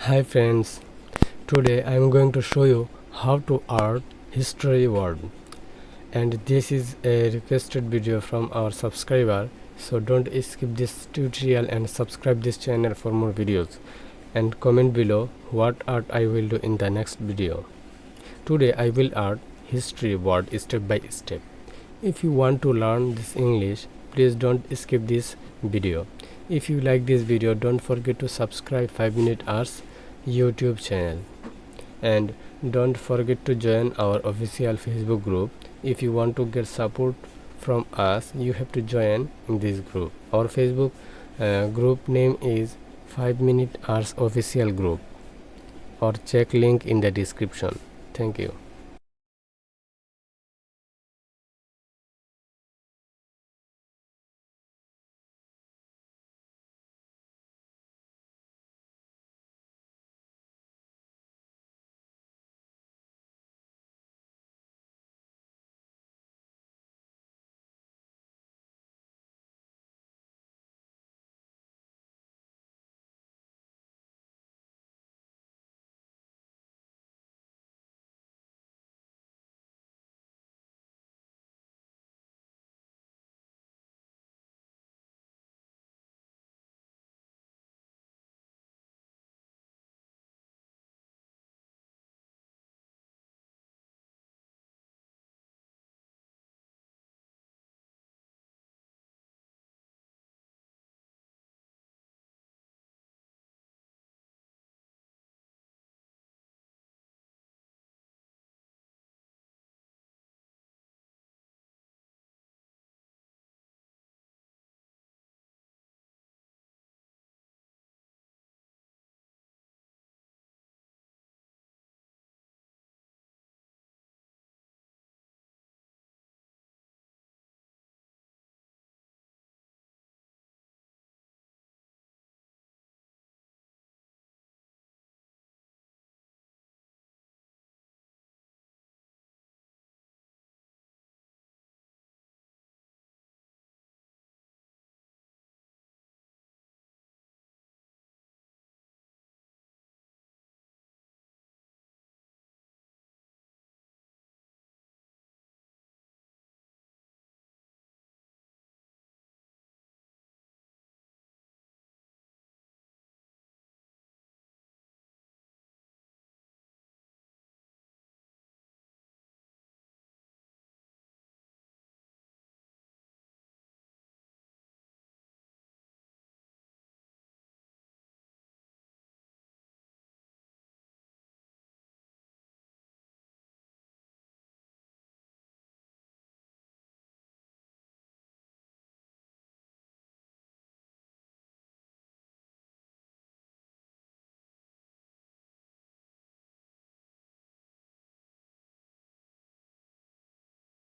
Hi friends, today I am going to show you how to add history word, and this is a requested video from our subscriber, so don't skip this tutorial and subscribe this channel for more videos and comment below what art I will do in the next video. Today I will add history word step by step. If you want to learn this English, please don't skip this video. If you like this video, don't forget to subscribe 5-Minute Arts YouTube channel, and don't forget to join our official Facebook group. If you want to get support from us, you have to join in this group. Our Facebook group name is 5-Minute Arts official group, or check link in the description. Thank you.